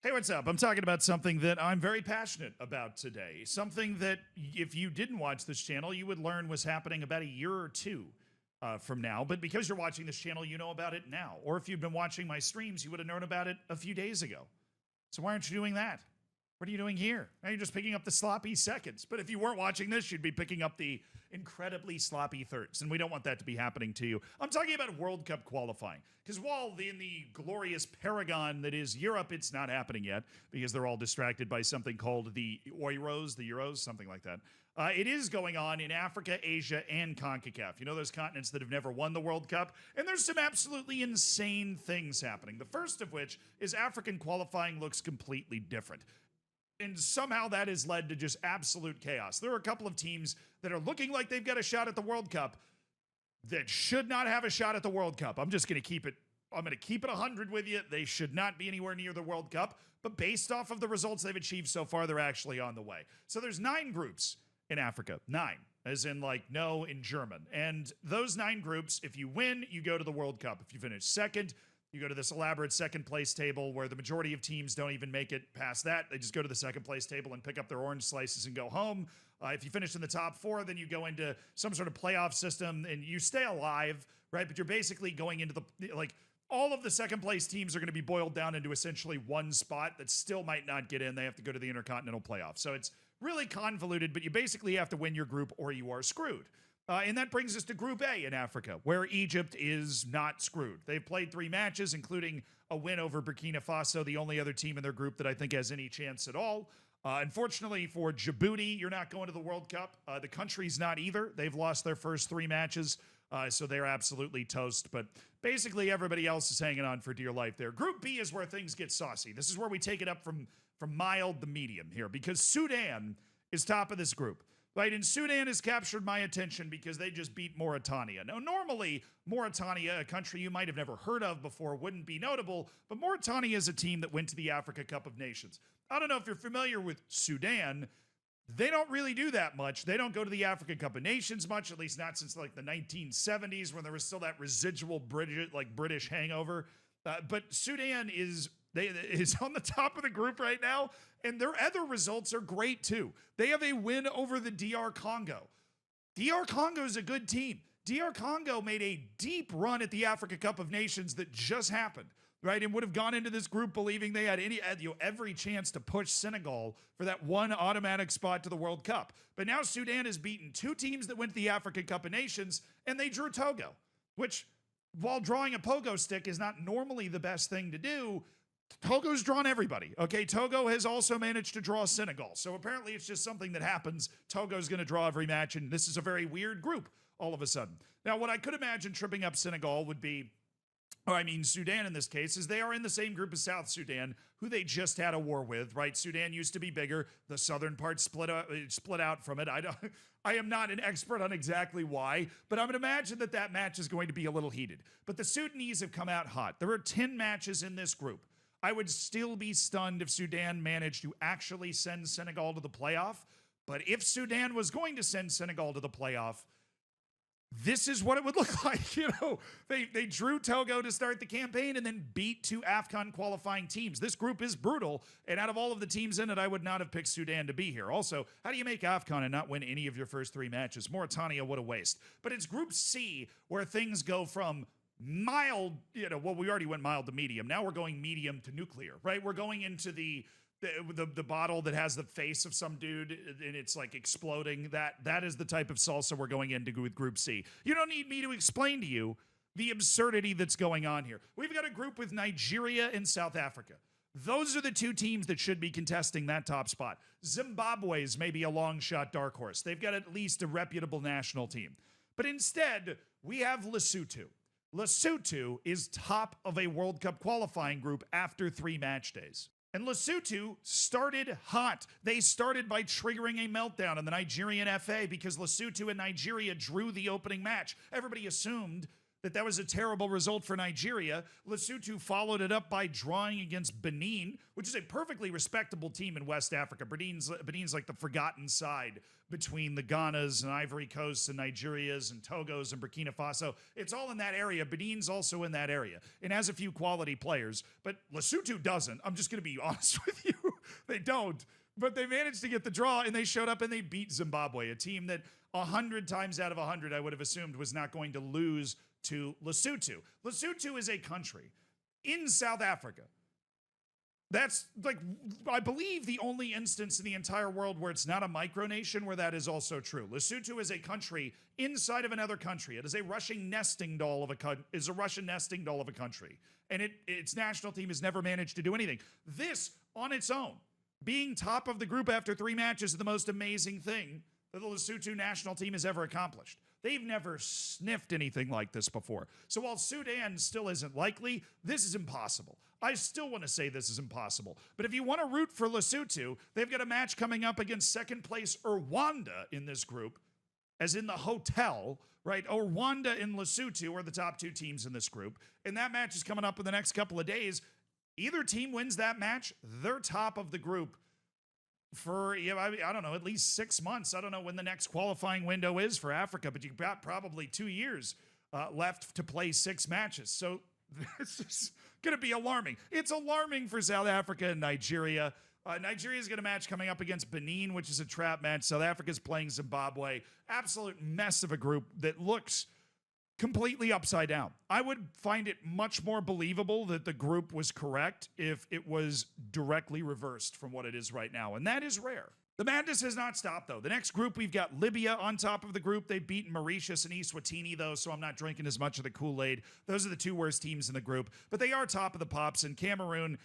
Hey, what's up? I'm talking about something that I'm very passionate about today. Something that, if you didn't watch this channel, you would learn was happening about a year or two from now. But because you're watching this channel, you know about it now. Or if you've been watching my streams, you would have known about it a few days ago. So why aren't you doing that? What are you doing here? Now you're just picking up the sloppy seconds. But if you weren't watching this, you'd be picking up the incredibly sloppy thirds. And we don't want that to be happening to you. I'm talking about World Cup qualifying. Because while in the glorious paragon that is Europe, it's not happening yet because they're all distracted by something called the Euros, something like that. It is going on in Africa, Asia, and CONCACAF. You know those continents that have never won the World Cup? And there's some absolutely insane things happening. The first of which is African qualifying looks completely different. And somehow that has led to just absolute chaos. There are a couple of teams that are looking like they've got a shot at the World Cup that should not have a shot at the World Cup. I'm just going to keep it 100 with you. They should not be anywhere near the World Cup. But based off of the results they've achieved so far, they're actually on the way. So there's 9 groups in Africa. 9, as in like no in German. And those 9 groups, if you win, you go to the World Cup. If you finish second, you go to this elaborate second place table where the majority of teams don't even make it past that. They just go to the second place table and pick up their orange slices and go home. If you finish in the top 4, then you go into some sort of playoff system and you stay alive, right? But you're basically going into all of the second place teams are going to be boiled down into essentially one spot that still might not get in. They have to go to the Intercontinental Playoff. So it's really convoluted, but you basically have to win your group or you are screwed. And that brings us to Group A in Africa, where Egypt is not screwed. They've played 3 matches, including a win over Burkina Faso, the only other team in their group that I think has any chance at all. Unfortunately for Djibouti, you're not going to the World Cup. The country's not either. They've lost their first 3 matches, so they're absolutely toast. But basically everybody else is hanging on for dear life there. Group B is where things get saucy. This is where we take it up from mild to medium here, because Sudan is top of this group. Right, and Sudan has captured my attention because they just beat Mauritania. Now, normally, Mauritania, a country you might have never heard of before, wouldn't be notable, but Mauritania is a team that went to the Africa Cup of Nations. I don't know if you're familiar with Sudan. They don't really do that much. They don't go to the Africa Cup of Nations much, at least not since like the 1970s when there was still that residual British hangover. But Sudan is on the top of the group right now, and their other results are great too. They have a win over the DR Congo. DR Congo is a good team. DR Congo made a deep run at the Africa Cup of Nations that just happened, right? And would have gone into this group believing they had every chance to push Senegal for that one automatic spot to the World Cup. But now Sudan has beaten 2 teams that went to the Africa Cup of Nations, and they drew Togo, which, while drawing a pogo stick is not normally the best thing to do, Togo's drawn everybody. Okay, Togo has also managed to draw Senegal. So apparently it's just something that happens. Togo's going to draw every match, and this is a very weird group all of a sudden. Now, what I could imagine tripping up Senegal would be, Sudan in this case, is they are in the same group as South Sudan, who they just had a war with, right? Sudan used to be bigger. The southern part split out from it. I am not an expert on exactly why, but I would imagine that match is going to be a little heated. But the Sudanese have come out hot. There are 10 matches in this group. I would still be stunned if Sudan managed to actually send Senegal to the playoff. But if Sudan was going to send Senegal to the playoff, this is what it would look like. They drew Togo to start the campaign and then beat 2 AFCON qualifying teams. This group is brutal, and out of all of the teams in it, I would not have picked Sudan to be here. Also, how do you make AFCON and not win any of your first 3 matches? Mauritania, what a waste. But it's Group C where things go from mild, we already went mild to medium. Now we're going medium to nuclear, right? We're going into the bottle that has the face of some dude and it's like exploding. That is the type of salsa we're going into with Group C. You don't need me to explain to you the absurdity that's going on here. We've got a group with Nigeria and South Africa. Those are the 2 teams that should be contesting that top spot. Zimbabwe's maybe a long shot dark horse. They've got at least a reputable national team. But instead, we have Lesotho. Lesotho is top of a World Cup qualifying group after 3 match days. And Lesotho started hot. They started by triggering a meltdown in the Nigerian FA because Lesotho and Nigeria drew the opening match. Everybody assumed that was a terrible result for Nigeria. Lesotho followed it up by drawing against Benin, which is a perfectly respectable team in West Africa. Benin's like the forgotten side between the Ghanas and Ivory Coast and Nigerias and Togos and Burkina Faso. It's all in that area. Benin's also in that area and has a few quality players, but Lesotho doesn't. I'm just going to be honest with you. They don't. But they managed to get the draw, and they showed up and they beat Zimbabwe, a team that 100 times out of 100 I would have assumed was not going to lose to Lesotho. Lesotho is a country in South Africa. That's, like, I believe the only instance in the entire world where it's not a micronation where that is also true. Lesotho is a country inside of another country. It is a Russian nesting doll of a country. And its national team has never managed to do anything. This, on its own, being top of the group after 3 matches is the most amazing thing that the Lesotho national team has ever accomplished. They've never sniffed anything like this before. So while Sudan still isn't likely, this is impossible. I still want to say this is impossible. But if you want to root for Lesotho, they've got a match coming up against second place Rwanda in this group, as in the hotel, right? Rwanda and Lesotho are the top 2 teams in this group. And that match is coming up in the next couple of days. Either team wins that match, they're top of the group for, I don't know, at least 6 months. I don't know when the next qualifying window is for Africa, but you've got probably 2 years left to play 6 matches. So this is going to be alarming. It's alarming for South Africa and Nigeria. Nigeria's got a match coming up against Benin, which is a trap match. South Africa's playing Zimbabwe. Absolute mess of a group that looks completely upside down. I would find it much more believable that the group was correct if it was directly reversed from what it is right now, and that is rare. The madness has not stopped, though. The next group, we've got Libya on top of the group. They've beaten Mauritius and Eswatini, though, so I'm not drinking as much of the Kool-Aid. Those are the 2 worst teams in the group, but they are top of the pops, and Cameroon,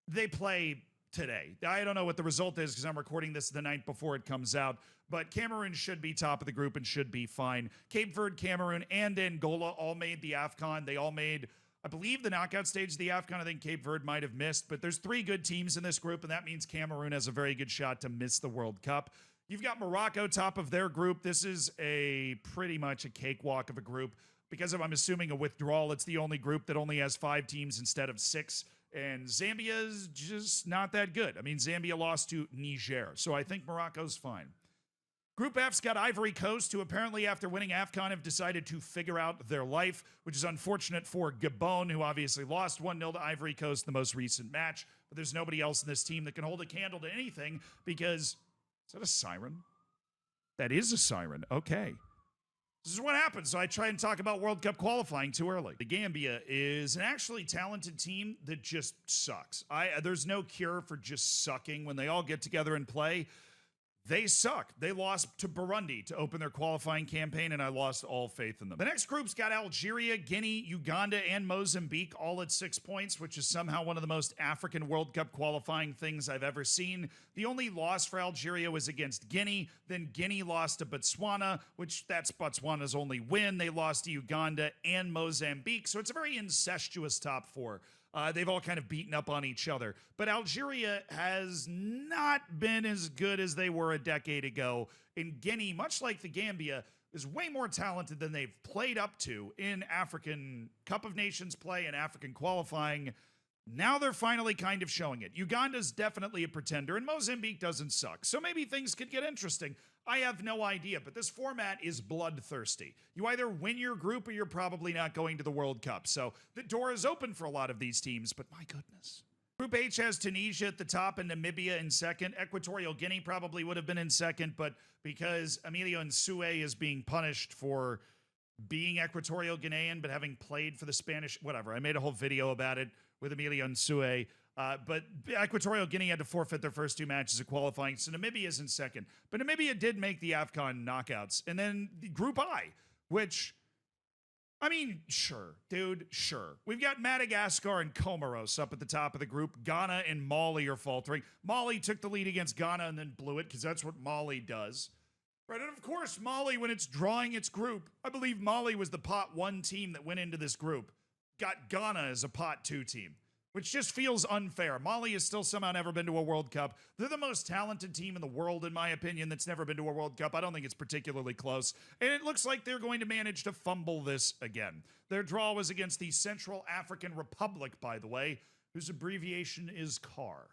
they play today. I don't know what the result is because I'm recording this the night before it comes out, but Cameroon should be top of the group and should be fine. Cape Verde, Cameroon, and Angola all made the AFCON. They all made, I believe, the knockout stage of the AFCON. I think Cape Verde might have missed, but there's 3 good teams in this group, and that means Cameroon has a very good shot to miss the World Cup. You've got Morocco top of their group. This is pretty much a cakewalk of a group because of, I'm assuming, a withdrawal. It's the only group that only has 5 teams instead of 6. And Zambia's just not that good. I mean, Zambia lost to Niger, so I think Morocco's fine. Group F's got Ivory Coast, who apparently after winning AFCON have decided to figure out their life, which is unfortunate for Gabon, who obviously lost 1-0 to Ivory Coast in the most recent match. But there's nobody else in this team that can hold a candle to anything because, is that a siren? That is a siren. Okay. This is what happens. So I try and talk about World Cup qualifying too early. The Gambia is an actually talented team that just sucks. There's no cure for just sucking. When they all get together and play, they suck. They lost to Burundi to open their qualifying campaign, and I lost all faith in them. The next group's got Algeria, Guinea, Uganda, and Mozambique, all at 6 points, which is somehow one of the most African World Cup qualifying things I've ever seen. The only loss for Algeria was against Guinea. Then Guinea lost to Botswana, which that's Botswana's only win. They lost to Uganda and Mozambique, so it's a very incestuous top 4. They've all kind of beaten up on each other. But Algeria has not been as good as they were a decade ago. And Guinea, much like the Gambia, is way more talented than they've played up to in African Cup of Nations play and African qualifying. Now they're finally kind of showing it. Uganda's definitely a pretender, and Mozambique doesn't suck. So maybe things could get interesting. I have no idea, but this format is bloodthirsty. You either win your group or you're probably not going to the World Cup. So the door is open for a lot of these teams, but my goodness. Group H has Tunisia at the top and Namibia in second. Equatorial Guinea probably would have been in second, but because Emilio Nsue is being punished for being Equatorial Guinean, but having played for the Spanish, whatever. I made a whole video about it with Emilio Nsue. But Equatorial Guinea had to forfeit their first 2 matches of qualifying, so Namibia is in second. But Namibia did make the AFCON knockouts. And then Group I, which, I mean, sure, dude, sure. We've got Madagascar and Comoros up at the top of the group. Ghana and Mali are faltering. Mali took the lead against Ghana and then blew it, because that's what Mali does. Right, and of course, Mali, when it's drawing its group, I believe Mali was the pot 1 team that went into this group. Got Ghana as a pot 2 team, which just feels unfair. Mali has still somehow never been to a World Cup. They're the most talented team in the world, in my opinion, that's never been to a World Cup. I don't think it's particularly close. And it looks like they're going to manage to fumble this again. Their draw was against the Central African Republic, by the way, whose abbreviation is CAR.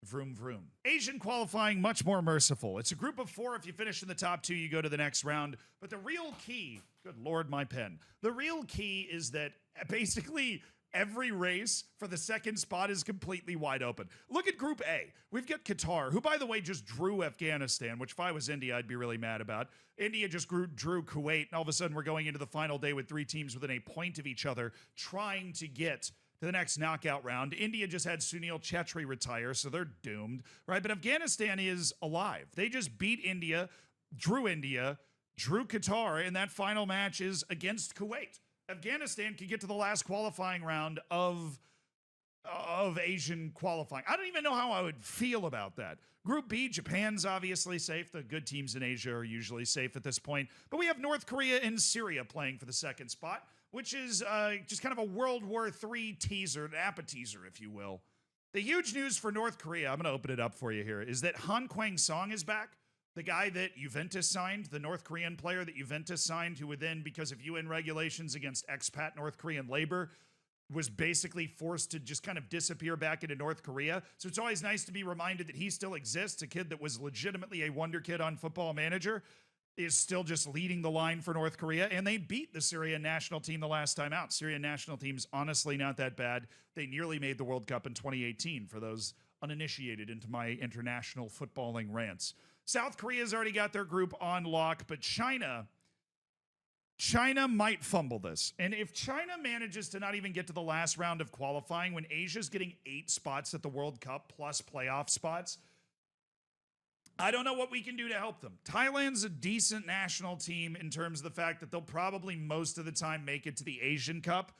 Vroom, vroom. Asian qualifying, much more merciful. It's a group of 4. If you finish in the top 2, you go to the next round. But the real key, good Lord, my pen. The real key is that basically every race for the second spot is completely wide open. Look at Group A. We've got Qatar, who, by the way, just drew Afghanistan, which if I was India, I'd be really mad about. India just drew Kuwait, and all of a sudden we're going into the final day with 3 teams within a point of each other, trying to get to the next knockout round. India just had Sunil Chetri retire, so they're doomed, right? But Afghanistan is alive. They just beat India, drew Qatar, and that final match is against Kuwait. Afghanistan could get to the last qualifying round of Asian qualifying. I don't even know how I would feel about that. Group B, Japan's obviously safe. The good teams in Asia are usually safe at this point. But we have North Korea and Syria playing for the second spot, which is just kind of a World War III teaser, an appetizer, if you will. The huge news for North Korea, I'm going to open it up for you here, is that Han Kwang-song is back. The guy that Juventus signed, the North Korean player that Juventus signed, who would then, because of UN regulations against expat North Korean labor, was basically forced to just kind of disappear back into North Korea. So it's always nice to be reminded that he still exists. A kid that was legitimately a wonder kid on Football Manager is still just leading the line for North Korea, and they beat the Syrian national team the last time out. Syrian national team's honestly not that bad. They nearly made the World Cup in 2018, for those uninitiated into my international footballing rants. South Korea's already got their group on lock, but China might fumble this. And if China manages to not even get to the last round of qualifying, when Asia's getting 8 spots at the World Cup plus playoff spots, I don't know what we can do to help them. Thailand's a decent national team in terms of the fact that they'll probably most of the time make it to the Asian Cup.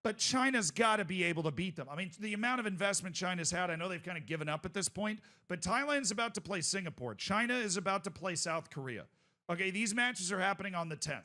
But China's got to be able to beat them. I mean, the amount of investment China's had, I know they've kind of given up at this point, but Thailand's about to play Singapore. China is about to play South Korea. Okay, these matches are happening on the 10th.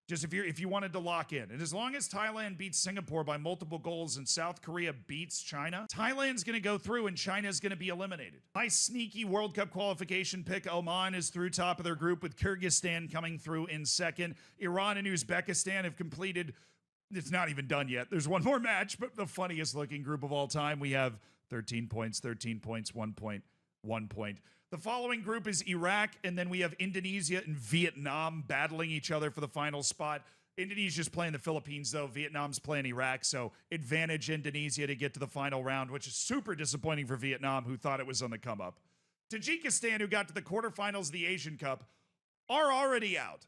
Just if you wanted to lock in. And as long as Thailand beats Singapore by multiple goals and South Korea beats China, Thailand's going to go through and China's going to be eliminated. My sneaky World Cup qualification pick, Oman, is through top of their group with Kyrgyzstan coming through in second. Iran and Uzbekistan have completed. It's not even done yet. There's one more match, but the funniest looking group of all time. We have 13 points, 1 point, 1 point. The following group is Iraq, and then we have Indonesia and Vietnam battling each other for the final spot. Indonesia's playing the Philippines, though. Vietnam's playing Iraq, so advantage Indonesia to get to the final round, which is super disappointing for Vietnam, who thought it was on the come up. Tajikistan, who got to the quarterfinals of the Asian Cup, are already out.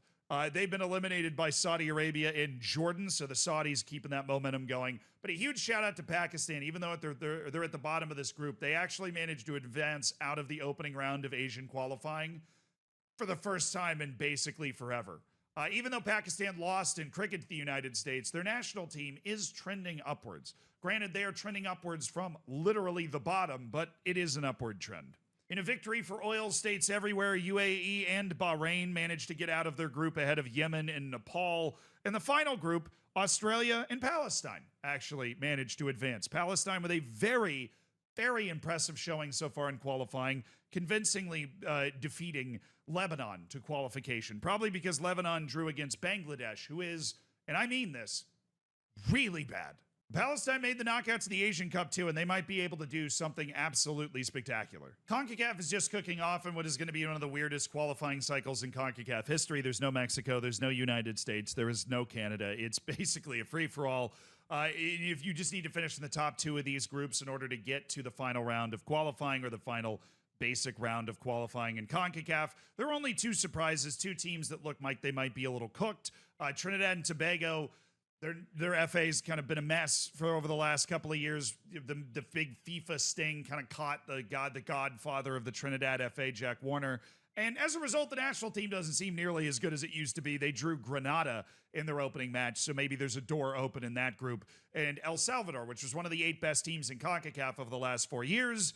They've been eliminated by Saudi Arabia and Jordan, so the Saudis keeping that momentum going. But a huge shout out to Pakistan. Even though they're at the bottom of this group, they actually managed to advance out of the opening round of Asian qualifying for the first time in basically forever. Even though Pakistan lost in cricket to the United States, their national team is trending upwards. Granted, they are trending upwards from literally the bottom, but it is an upward trend. In a victory for oil states everywhere, UAE and Bahrain managed to get out of their group ahead of Yemen and Nepal. In the final group, Australia and Palestine actually managed to advance. Palestine with a very, very impressive showing so far in qualifying, convincingly defeating Lebanon to qualification. Probably because Lebanon drew against Bangladesh, who is, and I mean this, really bad. Palestine made the knockouts of the Asian Cup too, and they might be able to do something absolutely spectacular. CONCACAF is just cooking off in what is going to be one of the weirdest qualifying cycles in CONCACAF history. There's no Mexico, there's no United States, there is no Canada. It's basically a free-for-all. If you just need to finish in the top 2 of these groups in order to get to the final round of qualifying or the final basic round of qualifying in CONCACAF, there are only 2 surprises, 2 teams that look like they might be a little cooked. Trinidad and Tobago, their FA's kind of been a mess for over the last couple of years. The big FIFA sting kind of caught the godfather of the Trinidad FA, Jack Warner. And as a result, the national team doesn't seem nearly as good as it used to be. They drew Grenada in their opening match, so maybe there's a door open in that group. And El Salvador, which was one of the 8 best teams in CONCACAF over the last 4 years,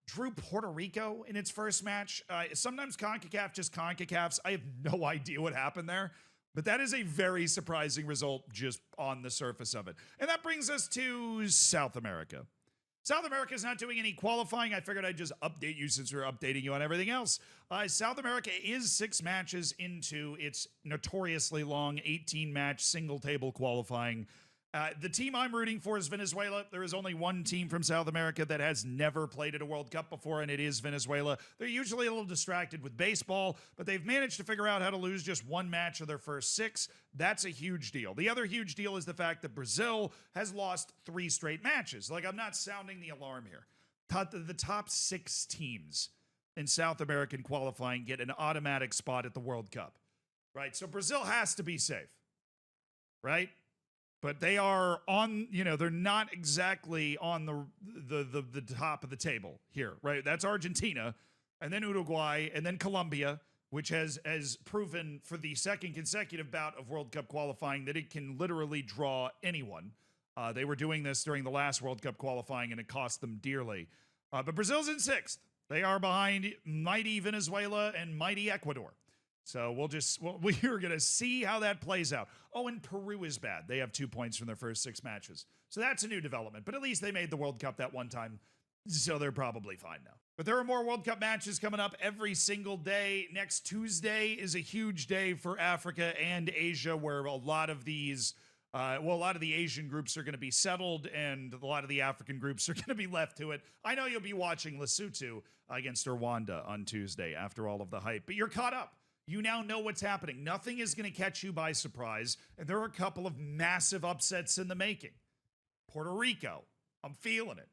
drew Puerto Rico in its first match. Sometimes CONCACAF just CONCACAFs. I have no idea what happened there. But that is a very surprising result just on the surface of it. And that brings us to South America. South America is not doing any qualifying. I figured I'd just update you since we're updating you on everything else. South America is 6 matches into its notoriously long 18-match single-table qualifying. The team I'm rooting for is Venezuela. There is only one team from South America that has never played at a World Cup before, and it is Venezuela. They're usually a little distracted with baseball, but they've managed to figure out how to lose just 1 match of their first 6. That's a huge deal. The other huge deal is the fact that Brazil has lost 3 straight matches. Like, I'm not sounding the alarm here. The top 6 teams in South American qualifying get an automatic spot at the World Cup, right? So Brazil has to be safe, right? But they are on, they're not exactly on the top of the table here, right? That's Argentina, and then Uruguay, and then Colombia, which has proven for the second consecutive bout of World Cup qualifying that it can literally draw anyone. They were doing this during the last World Cup qualifying, and it cost them dearly. But Brazil's in 6th. They are behind mighty Venezuela and mighty Ecuador. So we're going to see how that plays out. Oh, and Peru is bad. They have 2 points from their first 6 matches. So that's a new development. But at least they made the World Cup that one time, so they're probably fine now. But there are more World Cup matches coming up every single day. Next Tuesday is a huge day for Africa and Asia, where a lot of these, a lot of the Asian groups are going to be settled, and a lot of the African groups are going to be left to it. I know you'll be watching Lesotho against Rwanda on Tuesday after all of the hype, but you're caught up. You now know what's happening. Nothing is going to catch you by surprise. And there are a couple of massive upsets in the making. Puerto Rico, I'm feeling it.